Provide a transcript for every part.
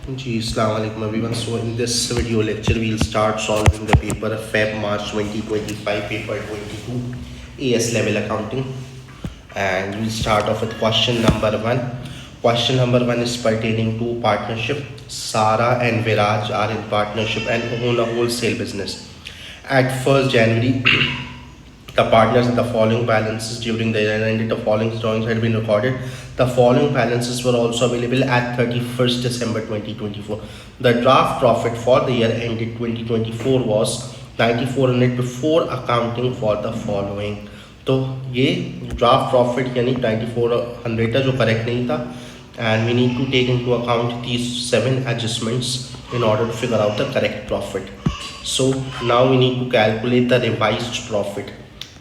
Ji, Assalamu alaikum everyone. So in this video lecture, we'll start solving the paper Feb March 2025, paper 22, AS level accounting, and we'll start off with question number one. Question number one is pertaining to partnership. Sara and Viraj are in partnership and own a wholesale business. At 1st January, the partners and the following balances during the year ended. The following drawings had been recorded. The following balances were also available at 31st December 2024. The draft profit for the year ended 2024 was 9400 before accounting for the following. तो ये draft profit यानी 9400 जो correct नहीं था, and we need to take into account these 7 adjustments in order to figure out the correct profit. So now we need to calculate the revised profit.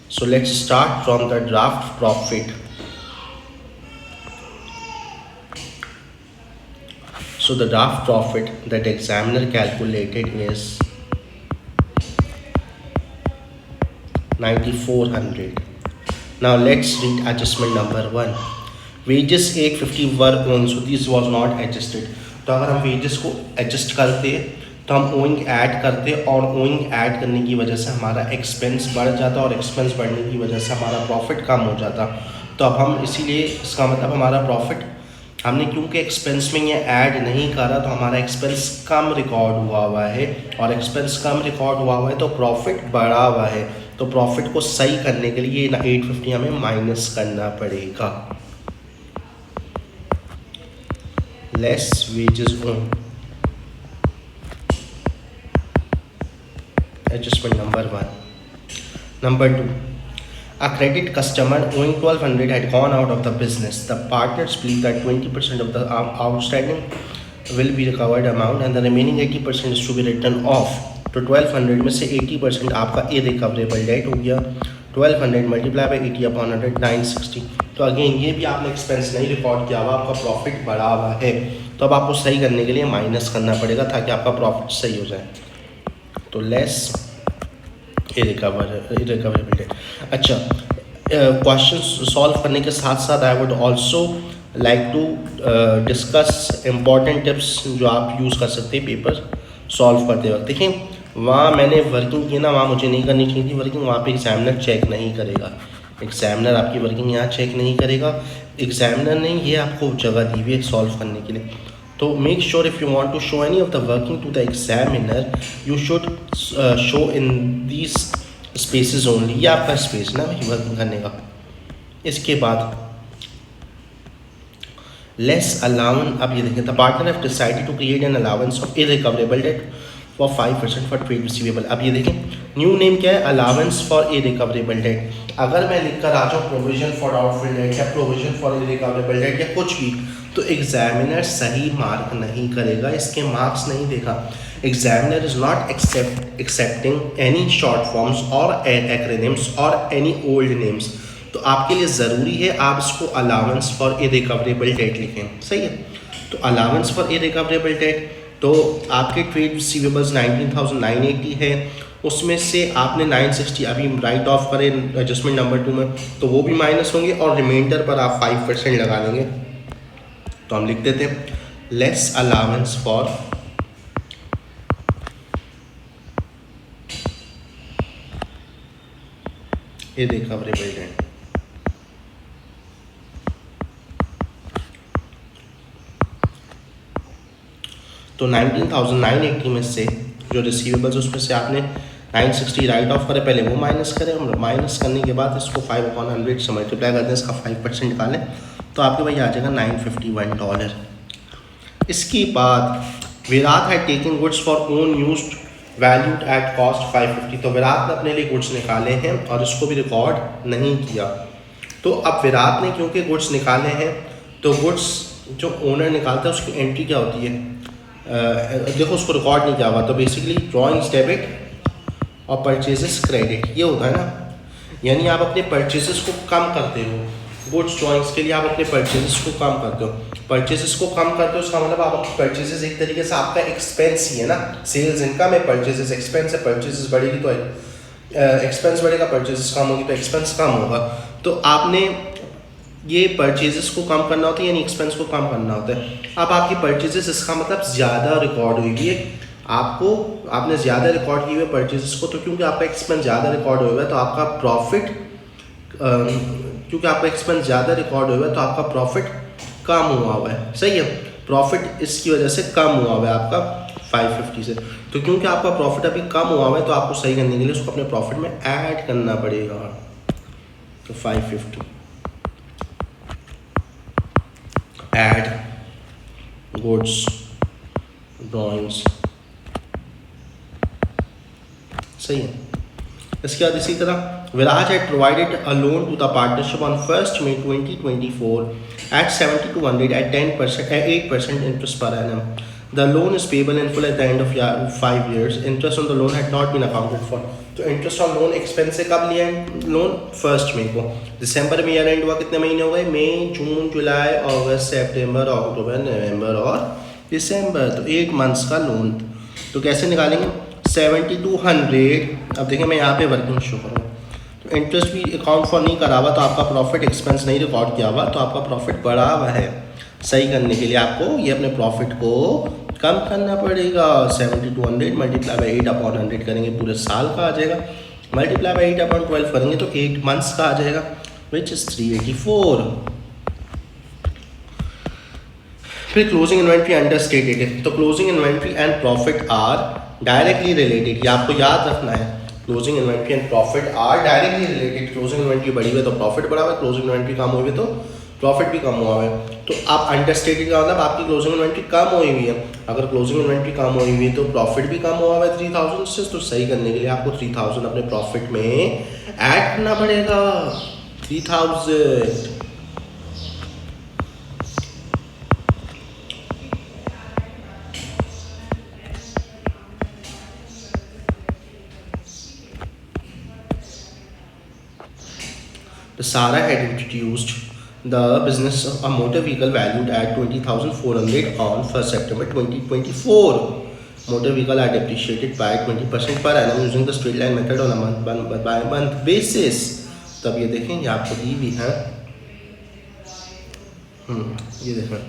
So let's start from the draft profit. So the draft profit that examiner calculated is 9400. Now let's read adjustment number 1. Wages 850 were owned, so this was not adjusted. तो अगर हम wages को adjust करते तो हम owing add करते और owing add करने की वजह से हमारा एक्सपेंस बढ़ जाता और एक्सपेंस बढ़ने की वजह से हमारा प्रॉफिट कम हो जाता. तो अब हम इसीलिए इसका मतलब हमारा प्रॉफिट हमने क्योंकि एक्सपेंस में ये ऐड नहीं करा तो हमारा एक्सपेंस कम रिकॉर्ड हुआ है और एक्सपेंस कम रिकॉर्ड हुआ है तो प्रॉफिट बढ़ा हुआ है. तो प्रॉफिट को सही करने के लिए 850 हमें माइनस करना पड़ेगा. Less wages own. Adjustment number 1. Number 2. A credit customer owing 1200 had gone out of the business. The partners believe that 20% of the outstanding will be recovered amount and the remaining 80% is to be written off. तो 1200 में से 80% आपका irrecoverable debt हो गया. 1200 multiply by 80 upon 100 960. तो again ये भी आपने एक्सपेंस नहीं रिकॉर्ड किया हुआ, आपका प्रॉफिट बढ़ा हुआ है. तो अब आपको सही करने के लिए माइनस करना पड़ेगा ताकि आपका प्रॉफिट सही हो जाए. तो लेस इरिकवरेबल डेट. अच्छा, क्वेश्चन सॉल्व करने के साथ साथ I would also like to discuss important tips जो आप यूज़ कर सकते हैं पेपर सॉल्व करते वक्त. देखिए वहाँ मैंने वर्किंग की ना, वहाँ मुझे नहीं करनी चाहिए थी वर्किंग. वहाँ पे एग्जामिनर चेक नहीं करेगा. एग्जामिनर आपकी वर्किंग यहाँ चेक नहीं करेगा. एग्जामिनर ने ये आपको जगह दी हुई है सॉल्व करने के लिए. So make sure if you want to show any of the working to the examiner, you should show in these spaces only. ये आपका स्पेस ना वर्किंग करने का. इसके बाद less allowance. अब ये देखें, the partner have decided to create an allowance of irrecoverable debt for 5% for trade receivable. अब ये देखें न्यू नेम क्या है, allowance for irrecoverable debt. अगर मैं लिख कर आ जाऊँ प्रोविजन फॉर डाउटफुल डेट या प्रोविजन फॉर इरिकवरेबल डेट या कुछ भी, तो एग्जामिनर सही मार्क नहीं करेगा, इसके मार्क्स नहीं देगा. Examiner is not accepting any short forms और एक्रोनिम्स और एनी ओल्ड नेम्स. तो आपके लिए ज़रूरी है आप इसको अलाउंस फॉर इरिकवरेबल डेट लिखें. सही है. तो अलाउंस फॉर इरिकवरेबल डेट, तो आपके ट्रेड रिसीवेबल्स 19,980 है, उसमें से आपने 960 अभी राइट ऑफ करें एडजस्टमेंट नंबर 2 में, तो वो भी माइनस होंगे और रिमाइंडर पर आप 5% लगा लेंगे. तो हम लिख देते हैं less allowance for irrecoverable debt. तो 19,980 में से जो रिसीवेबल्स उसमें से आपने 960 राइट ऑफ करे, पहले वो माइनस करें. हम माइनस करने के बाद इसको 5/100 से मल्टीप्लाई करते हैं, इसका 5% निकालें तो आपके भाई आ जाएगा $951. इसके बाद विराट है taking goods for own used valued at cost 550. तो विराट ने अपने लिए गुड्स निकाले हैं और इसको भी रिकॉर्ड नहीं किया. तो अब विराट ने क्योंकि गुड्स निकाले हैं तो गुड्स जो ओनर निकालता है उसकी एंट्री क्या होती है, देखो उसको रिकॉर्ड नहीं किया हुआ. तो बेसिकली ड्रॉइंग्स डेबिट और परचेजेस क्रेडिट ये होता है ना, यानी आप अपने परचेजेस को कम करते हो. गुड्स ड्रॉइंग्स के लिए आप अपने परचेजेस को कम करते हो. परचेजेस को कम करते हो उसका मतलब आप अपने परचेजेस एक तरीके से आपका एक्सपेंस ही है ना. सेल्स इनकम है, परचेजेस एक्सपेंस है. परचेजेस बढ़ेगी तो एक्सपेंस बढ़ेगा, परचेजेस कम होगी तो एक्सपेंस कम होगा. तो आपने ये परचेजेस को कम करना होता है यानी एक्सपेंस को कम करना होता है। अब आपकी परचेजेस इसका मतलब ज़्यादा रिकॉर्ड हुई है, आपने ज़्यादा रिकॉर्ड किए हुए परचेजेस को, तो क्योंकि आपका एक्सपेंस ज़्यादा रिकॉर्ड हुआ है तो आपका प्रॉफिट क्योंकि आपका एक्सपेंस ज़्यादा रिकॉर्ड हुआ है तो आपका प्रॉफिट कम हुआ है। सही है, प्रॉफिट इसकी वजह से कम हुआ है आपका 550 से। तो क्योंकि आपका प्रॉफिट अभी कम हुआ है तो आपको सही करने के लिए उसको अपने प्रॉफिट में ऐड करना पड़ेगा। तो 550 ऐड गुड्स ड्रॉइंग्स, सही है। इसके बाद इसी तरह विराज had provided a loan to the partnership on 1st May 2024 at 7200 at 10% at 8% interest per annum. The loan is payable in full at the end of 5 years. Interest on the loan had not been accounted for. तो interest on loan expense से कब लिया है loan? 1st मई को। दिसंबर में year and हुआ, कितने महीने हो गए? मई, जून, जुलाई, अगस्त, सितंबर, अक्टूबर, नवंबर और दिसंबर, तो 8 मंथ्स का लोन। तो कैसे निकालेंगे? 7200। अब देखिए मैं यहाँ पे वर्किंग शो करूँगा, तो इंटरेस्ट भी अकाउंट फॉर नहीं करा हुआ तो आपका प्रॉफिट एक्सपेंस नहीं रिकॉर्ड किया हुआ तो आपका प्रॉफिट बढ़ा हुआ है। सही करने के लिए आपको ये अपने प्रॉफिट को कम करना पड़ेगा। 7200 मल्टीप्लाई बाई 8/100 करेंगे, पूरे साल का आ जाएगा। मल्टीप्लाई बाई 8/12 करेंगे तो 8 मंथ्स का आ जाएगा, विच इज़ 384। फिर क्लोजिंग इन्वेंट्री अंडरस्टेटेड है, तो closing inventory and profit are directly related, ये आपको याद रखना है। Closing inventory and profit are directly related. Closing inventory बढ़ी हुई है तो प्रॉफिट बढ़ा हुआ है, क्लोजिंग इन्वेंट्री कम हुई है तो प्रॉफिट भी कम हुआ है। तो आप अंडरस्टेटेड का मतलब आपकी क्लोजिंग इन्वेंट्री कम हुई हुई है। अगर क्लोजिंग इन्वेंट्री कम हुई हुई है तो प्रॉफिट भी कम हुआ है 3000 से। तो सही करने के लिए आपको 3000 अपने प्रॉफिट में ऐड करना पड़ेगा। 3000 Sara had introduced the business of a motor vehicle valued at 20,400 on 1st September 2024. Motor vehicle are depreciated by 20% per annum using the straight line method on a month basis. तब ये देखें, ये आपको दी भी है, ये देखें,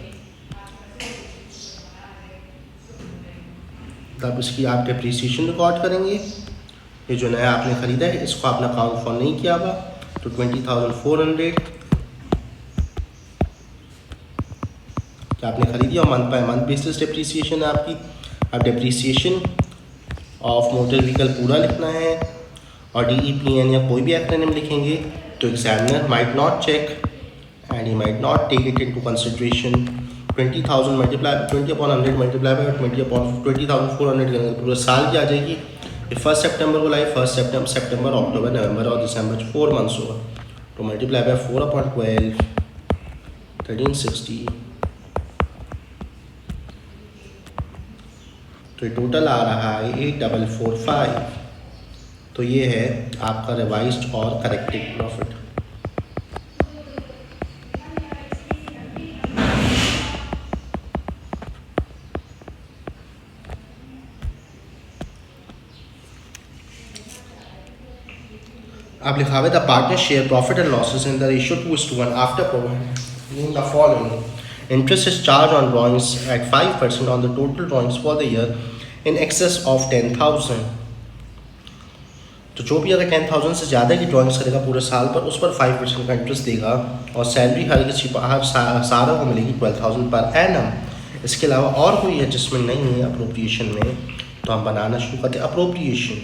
तब इसकी आप डिप्रिसिएशन रिकॉर्ड करेंगे। ये जो नया आपने ख़रीदा है इसको आपने अकाउंट फॉर नहीं किया हुआ तो 20,400 क्या आपने खरीदी और month by month basis depreciation है आपकी। अब डिप्रिसिएशन ऑफ मोटर व्हीकल पूरा लिखना है और DEPN या कोई भी एक्रोनिम लिखेंगे तो examiner might not check and he might not take it into consideration. 20,000 multiply 20/100 multiply by 20,400 करेंगे, पूरे साल की आ जाएगी। 1 सितंबर को लाई, 1 सितंबर, अक्टूबर, नवंबर और दिसंबर 4 मंथ्स होगा। तो मल्टीप्लाई बाय 4/12 1360, तो टोटल आ रहा है 8445। तो ये है आपका रिवाइज्ड और करेक्टेड प्रॉफिट। अब लिखा हुआ है the partner share profit and losses in the ratio 2:1 after providing the following. Interest is charge on drawings at 5% on the total drawings for the year in excess of 10,000। तो जो भी अगर 10,000 से ज़्यादा की ड्रॉइंग्स करेगा पूरे साल पर उस पर 5% का इंटरेस्ट देगा और सैलरी हर सारा को मिलेगी 12,000 पर एनम। इसके अलावा और कोई एडजस्टमेंट नहीं है अप्रोप्रिएशन में, तो हम बनाना शुरू करते हैं अप्रोप्रिएशन।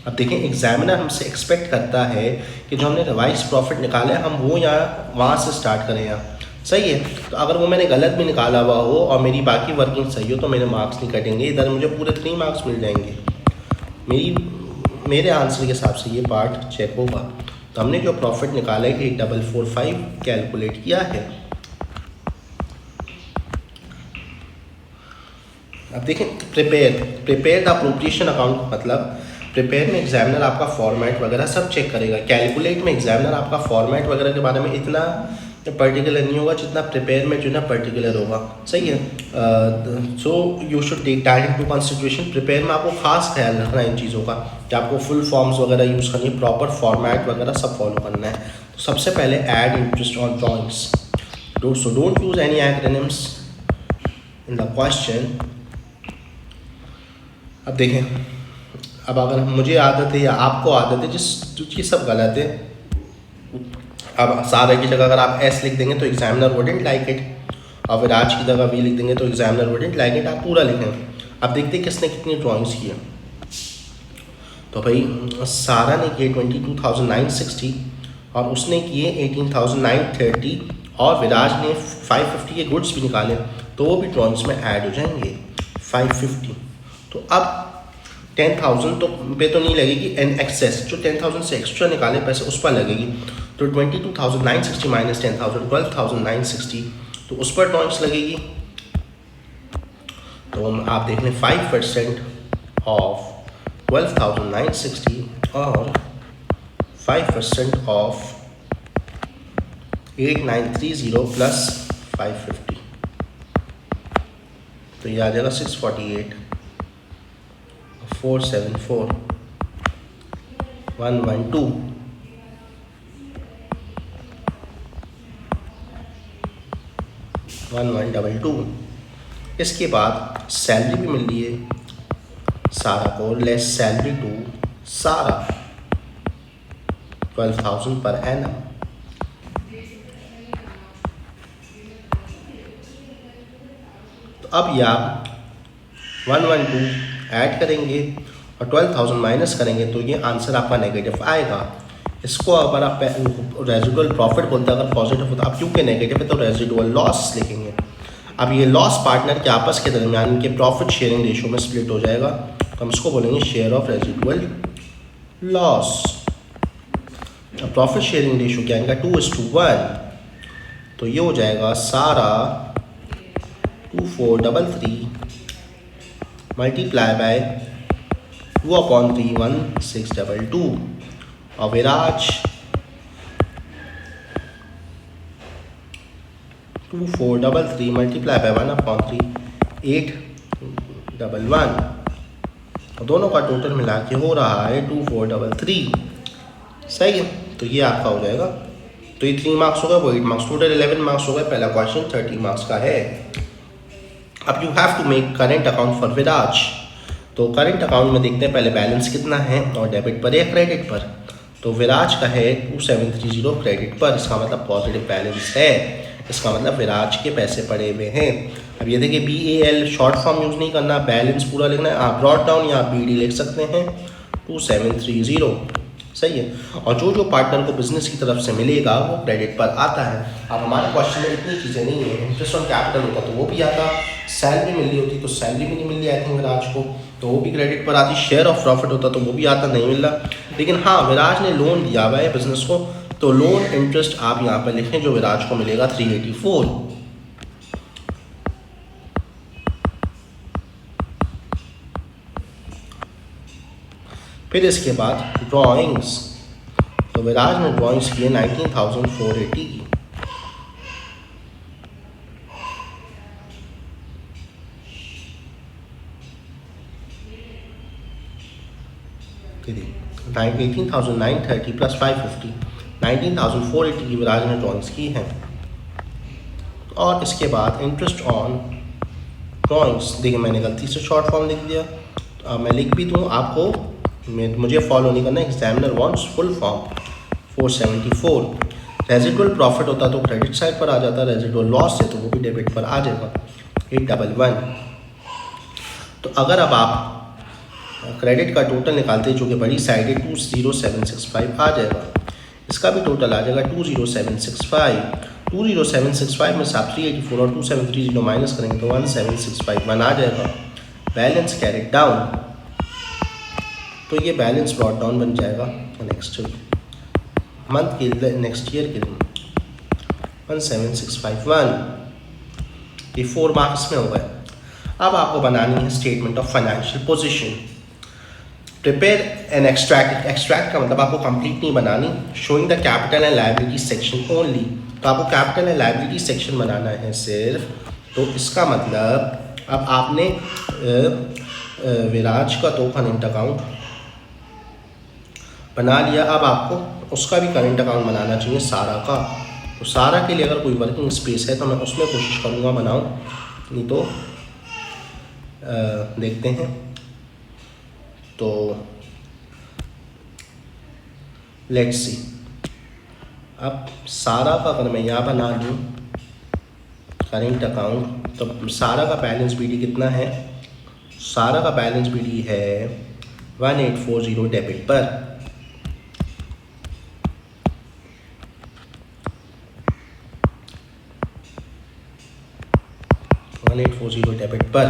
अब देखें एग्जामिनर हमसे एक्सपेक्ट करता है कि जो हमने रिवाइज प्रॉफिट निकाला है हम वो यहाँ वहाँ से स्टार्ट करें यहाँ, सही है। तो अगर वो मैंने गलत भी निकाला हुआ हो और मेरी बाकी वर्किंग सही हो तो मेरे मार्क्स नहीं कटेंगे, इधर मुझे पूरे 3 मार्क्स मिल जाएंगे। मेरे आंसर के हिसाब से ये पार्ट चेक होगा। तो हमने जो प्रॉफिट निकाला है 8445 कैलकुलेट किया है। अब देखें प्रिपेयर द अप्रोप्रिएशन अकाउंट, मतलब प्रिपेयर में एग्जामिनर आपका फॉर्मेट वगैरह सब चेक करेगा। कैलकुलेट में एग्जामिनर आपका फॉर्मेट वगैरह के बारे में इतना पर्टिकुलर नहीं होगा जितना प्रिपेयर में जो ना पर्टिकुलर होगा, सही है। So you should take time into consideration. Prepare में आपको खास ख्याल रखना है इन चीज़ों का कि आपको फुल फॉर्म्स वगैरह यूज़ करनी है, प्रॉपर फॉर्मेट वगैरह सब फॉलो करना है। सबसे पहले add interest on drawings, so don't use any acronyms in the question. अब देखें, अब अगर मुझे आदत है या आपको आदत है जिसकी सब गलत है, अब सारे की जगह अगर आप एस लिख देंगे तो एग्जामिनर वुडंट लाइक इट, और विराज की जगह वी लिख देंगे तो एग्जामिनर वुडंट लाइक इट, आप पूरा लिखें। अब देखते हैं किसने कितनी ड्राइंग्स की है। तो भाई सारा ने किए 22,960 और उसने किए 18,930 और विराज ने 550 के गुड्स भी निकाले, तो वो भी ड्राइंग्स में ऐड हो जाएंगे 550। तो अब 10,000 पे तो नहीं लगेगी, एन एक्सेस जो 10,000 से एक्स्ट्रा निकाले पैसे उस पर लगेगी। तो 22,960 माइनस 10,000 12,960, तो उस पर ड्राइंग्स लगेगी। तो आप देख लें 5% ऑफ 12,960 और 5% ऑफ 8,930 प्लस 550, तो ये आ जाएगा 648, 474, 112, 1122। इसके बाद सैलरी भी मिल रही है सारा को, लेस सैलरी टू सारा 12,000 पर एनम। तो अब ये आप 112 ऐड करेंगे और 12,000 माइनस करेंगे तो ये आंसर आपका नेगेटिव आएगा। इसको अगर आप रेजिडुअल प्रॉफिट बोलते हैं, अगर पॉजिटिव होता है, अब क्योंकि नेगेटिव है तो रेजिडुअल लॉस लिखेंगे। अब ये लॉस पार्टनर के आपस के दरमियान इनके प्रॉफिट शेयरिंग रेशियो में स्प्लिट हो जाएगा, तो हम इसको बोलेंगे शेयर ऑफ रेजिडुअल लॉस। अब प्रॉफिट शेयरिंग रेशियो क्या आएगा 2:1, तो ये हो जाएगा सारा 2433 मल्टीप्लाई बाय 2/3 1622 और विराज 2433 मल्टीप्लाई बाय 1/3 811, और दोनों का टोटल मिला के हो रहा है 2433। सही है, तो ये आपका हो जाएगा। तो ये 3 मार्क्स होगा, वो 8 मार्क्स, टोटल 11 मार्क्स होगा। पहला क्वेश्चन 30 मार्क्स का है। अब you have to make current account for Viraj. तो करेंट अकाउंट में देखते हैं पहले बैलेंस कितना है और डेबिट पर या क्रेडिट पर। तो विराज का है 2730 क्रेडिट पर, इसका मतलब पॉजिटिव बैलेंस है, इसका मतलब विराज के पैसे पड़े हुए हैं। अब ये देखिए BAL शॉर्ट फॉर्म यूज़ नहीं करना, बैलेंस पूरा लिखना है। आप ब्रॉट डाउन या BD लिख सकते हैं 2730, सही है। और जो पार्टनर को बिजनेस की तरफ से मिलेगा वो क्रेडिट पर आता है। अब हमारे क्वेश्चन में इतनी चीज़ें नहीं है, इंटरेस्ट ऑन कैपिटल होता तो वो भी आता, सैलरी मिल रही होती तो सैलरी भी नहीं मिल रही आई थिंक विराज को, तो वो भी क्रेडिट पर आती, शेयर ऑफ प्रॉफिट होता तो वो भी आता, नहीं मिल रहा। लेकिन हाँ, विराज ने लोन दिया हुआ है बिजनेस को, तो लोन इंटरेस्ट आप यहाँ पर लिखें जो विराज को मिलेगा 384। फिर इसके बाद ड्राइंग्स, तो विराज ने ड्राइंग्स किए 19,480 की। कितनी 18,930 प्लस 550, 19,480 की विराज ने ड्राइंग्स की हैं। और इसके बाद इंटरेस्ट ऑन ड्राइंग्स, देखिए मैंने गलती से शॉर्ट फॉर्म लिख दिया, तो अब मैं लिख भी दूँ, आपको मुझे फॉलो नहीं करना, examiner wants full form 474। Residual profit होता तो क्रेडिट साइड पर आ जाता, रेजिडुअल लॉस है तो वो भी डेबिट पर आ जाएगा 811। तो अगर अब आप क्रेडिट का टोटल निकालते हैं जो कि बड़ी साइड है 20765 आ जाएगा, इसका भी टोटल आ जाएगा 20765। 20765 में से आप 384 और 2730 माइनस करेंगे तो 17651 आ जाएगा। बैलेंस कैरिड डाउन, तो ये बैलेंस ब्रॉट डाउन बन जाएगा नेक्स्ट मंथ के, नेक्स्ट ईयर के दिन 17651। ये 4 मार्क्स में हो गए। अब आपको बनानी है statement of financial position. Prepare an extract, extract का मतलब आपको कंप्लीट नहीं बनानी, showing the capital and liability section only. तो आपको कैपिटल एंड लायबिलिटी सेक्शन बनाना है सिर्फ। तो इसका मतलब अब आपने विराज का तो करंट अकाउंट बना लिया, अब आपको उसका भी करेंट अकाउंट बनाना चाहिए सारा का। तो सारा के लिए अगर कोई वर्किंग स्पेस है तो मैं उसमें कोशिश करूँगा बनाऊँ, नहीं तो देखते हैं। तो लेट्स सी, अब सारा का अगर मैं यहाँ बना लूँ करेंट अकाउंट, तो सारा का बैलेंस बीडी कितना है? सारा का बैलेंस बीडी है 1840 डेबिट पर। डेबिट पर।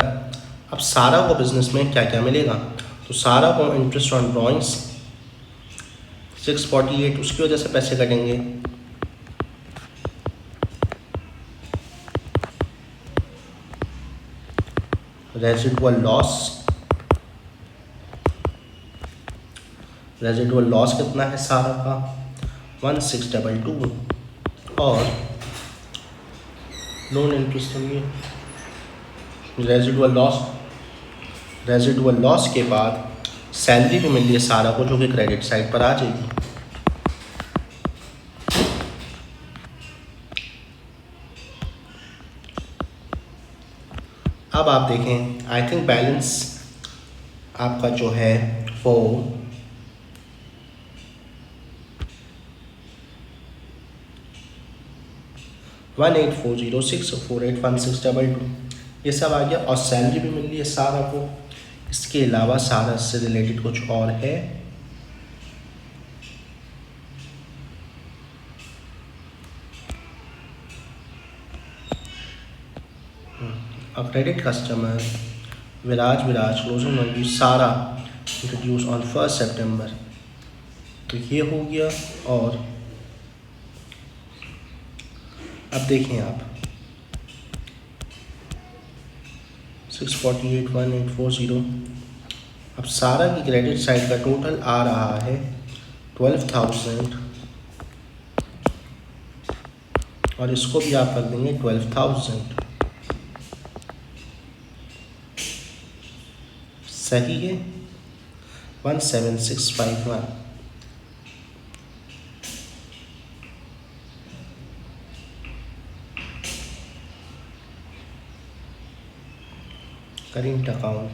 अब सारा को बिजनेस में क्या क्या मिलेगा? तो सारा को इंटरेस्ट ऑन ड्रॉइंग्स 648, उसकी वजह से पैसे कटेंगे। रेजिडुअल लॉस कितना है सारा का? 1622। और लोन इंटरेस्ट होंगे। रेजिडुअल लॉस के बाद सैलरी भी मिल रही है सारा को, जो कि क्रेडिट साइड पर आ जाएगी। अब आप देखें, आई थिंक बैलेंस आपका जो है वो 1840648162 ये सब आ गया। और सैलरी भी मिल रही है सारा को। इसके अलावा सारा से रिलेटेड कुछ और है? A credit customer Viraj closing value सारा इंट्रोड्यूस ऑन 1 सितंबर। तो ये हो गया। और अब देखें आप 6481840। अब सारा की क्रेडिट साइड का टोटल आ रहा है 12,000, और इसको भी आप कर देंगे 12,000। सही है। 17651। करेंट अकाउंट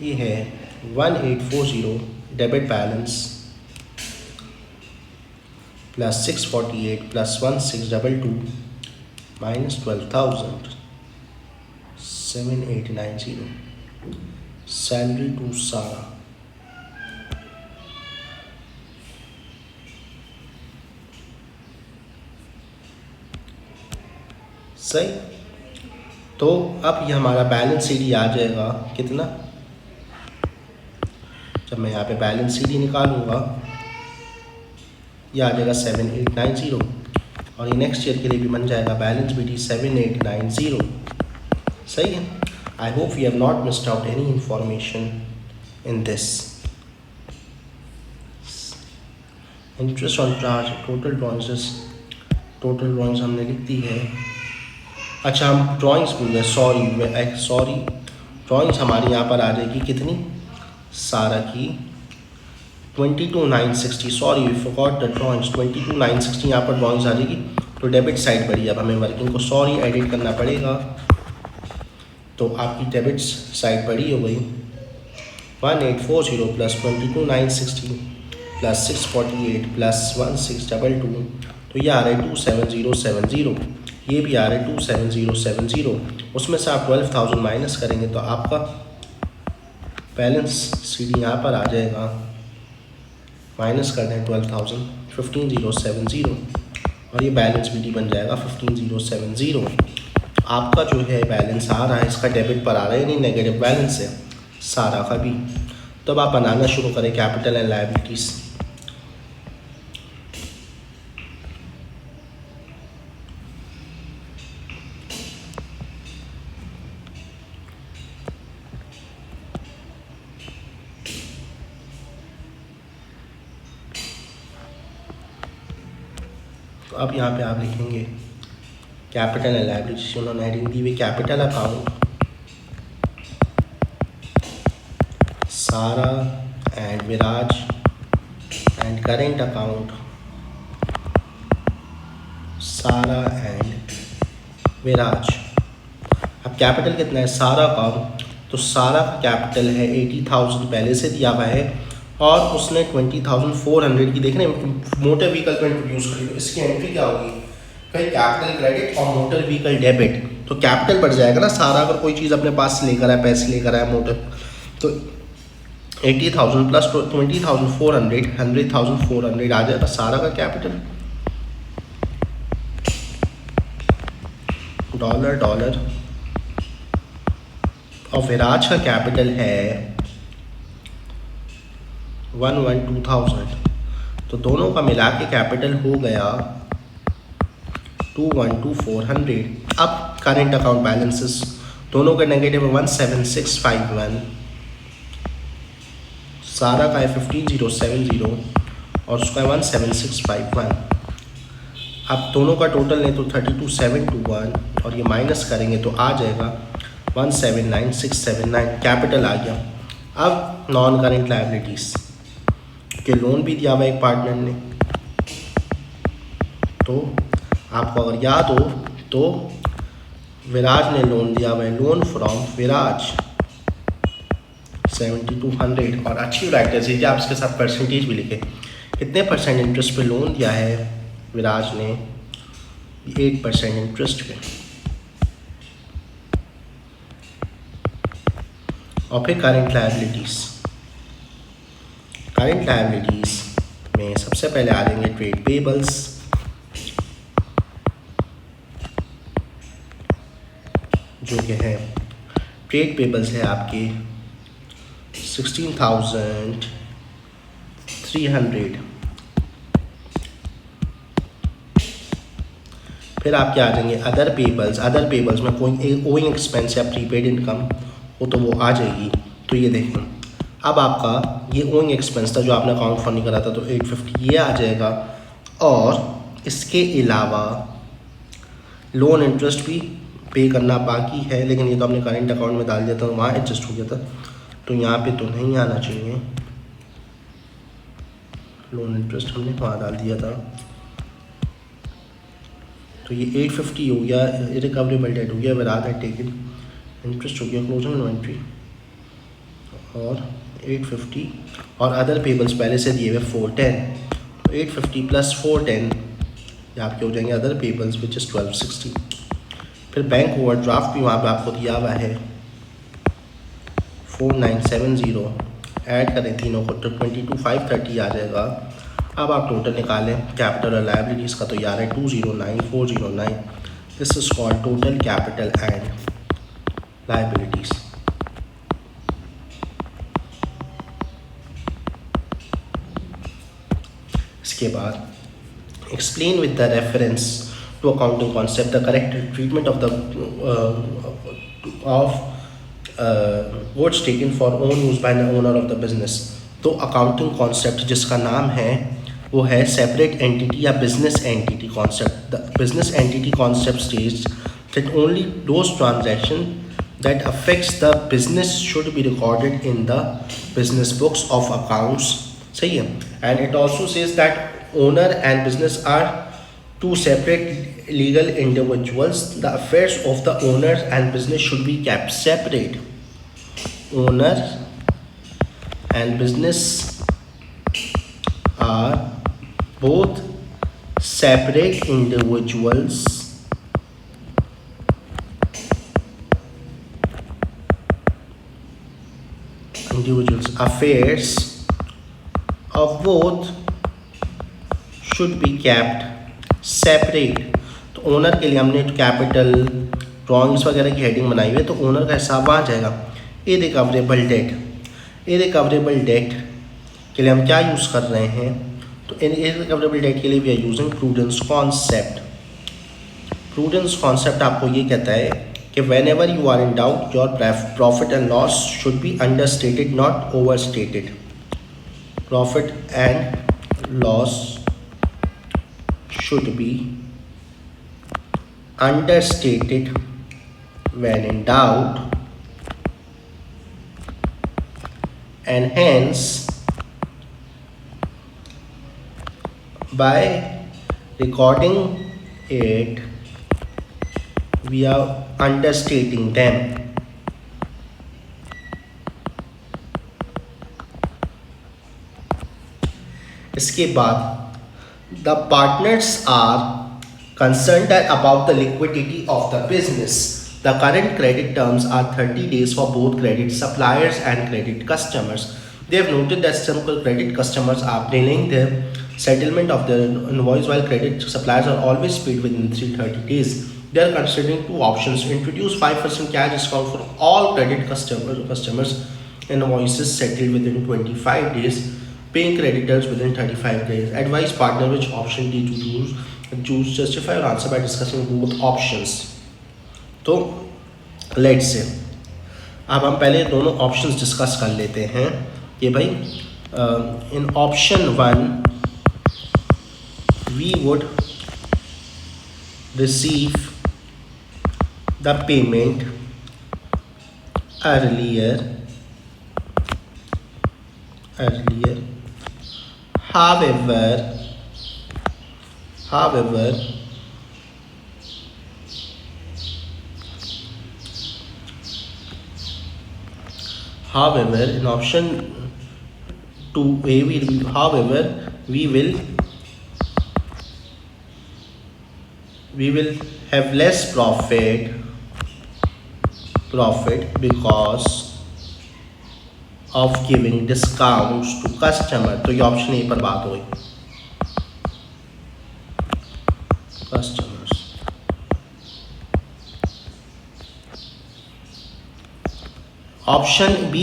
ये है 1840 debit balance plus 648 plus 1622 minus 12,000 7890 salary to Sara. सही। तो अब ये हमारा बैलेंस सीडी आ जाएगा कितना? जब मैं यहाँ पे बैलेंस सीडी निकालूंगा ये आ जाएगा 7890। और ये नेक्स्ट ईयर के लिए भी बन जाएगा बैलेंस बीडी 7890। सही है। I hope you have not missed out any information in this. Interest on charge total drawings हमने लिख दी है। अच्छा, हम ड्राइंग्स भूल गए, सॉरी। ड्राइंग्स हमारी यहाँ पर आ जाएगी कितनी? सारा की 22,960। Sorry we forgot the drawings. 22,960 यहाँ पर ड्राइंग्स आ जाएगी। तो डेबिट साइड बढ़ी। अब हमें वर्किंग को एडिट करना पड़ेगा। तो आपकी डेबिट साइड बड़ी हो गई 1840 प्लस 22,960 प्लस 648 प्लस 1622। तो ये आ रहा है 27070। ये भी आ रहा है 27070। उसमें से आप 12,000 माइनस करेंगे तो आपका बैलेंस सीडी यहाँ पर आ जाएगा। माइनस कर दें 12,000 15,070 और ये बैलेंस बीडी बन जाएगा 15,070। आपका जो है बैलेंस आ रहा है इसका डेबिट पर आ रहा है, यानी नेगेटिव बैलेंस है सारा का भी। तो अब आप बनाना शुरू करें कैपिटल एंड लायबिलिटीज़। तो अब यहाँ पे आप लिखेंगे कैपिटल एंड लायबिलिटीज। उन्होंने हेडिंग दी हुई capital account Sara and Viraj, and current account Sara and Viraj. अब कैपिटल कितना है सारा का, तो सारा का कैपिटल है 80,000 पहले से दिया हुआ है और उसने 20,400 की देखने मोटर व्हीकल को इंट्रोड्यूस करी, तो इसकी एंट्री क्या होगी, कहीं कैपिटल क्रेडिट और मोटर व्हीकल डेबिट, तो कैपिटल बढ़ जाएगा ना। सारा अगर कोई चीज़ अपने पास लेकर आए, पैसे लेकर आए मोटर, तो 80,000 प्लस 20,400 100,400 आ जाएगा सारा का कैपिटल। डॉलर और विराज का कैपिटल है 112,000, तो दोनों का मिला के कैपिटल हो गया 212,400। अब करेंट अकाउंट बैलेंसेस दोनों का नेगेटिव 17651, सारा का है 15,070 और उसका है 17651। अब दोनों का टोटल लें तो 32,721 और ये माइनस करेंगे तो आ जाएगा 179,679, कैपिटल आ गया। अब नॉन करेंट लायबिलिटीज़ के लोन भी दिया हुआ एक पार्टनर ने, तो आपको अगर याद हो तो विराज ने लोन दिया हुआ है, लोन फ्रॉम विराज 7,200 और अच्छी राइटर्स है, आप इसके साथ परसेंटेज भी लिखे, कितने परसेंट इंटरेस्ट पे लोन दिया है विराज ने, 8% इंटरेस्ट पे। और फिर करेंट लायबिलिटीज़ में सबसे पहले आ जाएंगे ट्रेड पेबल्स, जो कि है ट्रेड पेबल्स है आपके 16,300। फिर आपके आ जाएंगे अदर पेबल्स में कोई ओइंग एक्सपेंस या प्रीपेड इनकम हो तो वो आ जाएगी। तो ये देखें, अब आपका ये ओइंग एक्सपेंस था जो आपने अकाउंट फंड करा था, तो 850 ये आ जाएगा। और इसके अलावा लोन इंटरेस्ट भी पे करना बाकी है, लेकिन ये तो हमने करेंट अकाउंट में डाल दिया था, वहाँ एडजस्ट हो गया था, तो यहाँ पे तो नहीं आना चाहिए। लोन इंटरेस्ट हमने वहाँ डाल दिया था, तो ये 850 हो गया, रिकवरेबल डेट हो गया, विराज है टेकन, इंटरेस्ट हो गया क्लोजिंग इन्वेंट्री और 850 और अदर पेबल्स पहले से दिए हुए 410, तो 850 प्लस 410 ये आपके हो जाएंगे अदर पेबल्स विच इज़ 1260। फिर बैंक ओवरड्राफ्ट भी वहाँ पे आपको दिया हुआ है 4970, ऐड करें तीनों को तो 22,530 आ जाएगा। अब आप टोटल निकालें कैपिटल और लायबिलिटीज़ का, तो यार है 209,409। This is called total capital and liabilities. इसके बाद explain with the reference to accounting concept the correct treatment of the words taken for own use by the owner of the business. तो accounting concept जिसका नाम है वो है separate entity या business entity concept. The business entity concept states that only those transaction that affects the business should be recorded in the business books of accounts, सही है। and it also says that owner and business are two separate legal individuals. The affairs of the owners and business should be kept separate. Owner and business are both separate individuals affairs of both should be kept separate। तो owner के लिए हमने capital drawings वगैरह की heading बनाई हुई है, तो ओनर का हिसाब वहाँ जाएगा। इरिकवरेबल डेट के लिए हम क्या यूज़ कर रहे हैं, तो इरिकवरेबल डेट के लिए we are using prudence concept. Prudence concept आपको ये कहता है कि whenever you are in doubt your profit and loss should be understated not overstated. Profit and loss should be understated. When in doubt, and hence by recording it we are understating them. इसके बाद the partners are concerned about the liquidity of the business. The current credit terms are 30 days for both credit suppliers and credit customers. They have noted that some credit customers are delaying their settlement of their invoice while credit suppliers are always paid within 330 days. They are considering two options: introduce 5% cash discount for all credit customers invoices settled within 25 days, paying creditors within 35 days. Advise partner which option to choose. Choose, justify or answer by discussing both options. तो let's say अब हम पहले दोनों options discuss कर लेते हैं कि भाई in option 1 we would receive the payment earlier however in option 2A we will have less profit because of giving discounts to customer. तो ये ऑप्शन ए पर बात हुई customers. Option B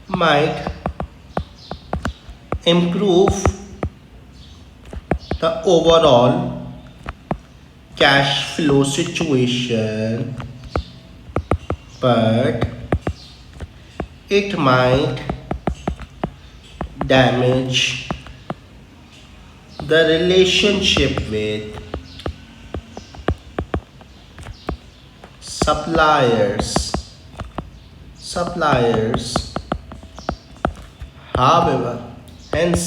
might improve the overall cash flow situation, but it might damage the relationship with suppliers. However, hence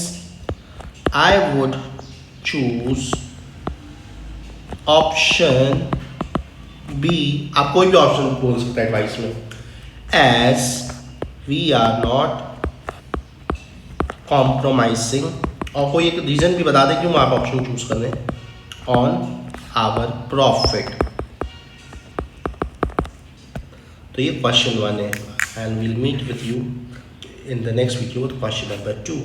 I would choose option B. आप कोई भी option बोल सकते हैं एडवाइस में, as we are not compromising, और कोई एक रीजन भी बता दें क्यों आप ऑप्शन चूज कर रहे हैं, ऑन आवर प्रॉफिट. तो ये क्वेश्चन 1 है, and we'll meet with you in the next video with question number 2.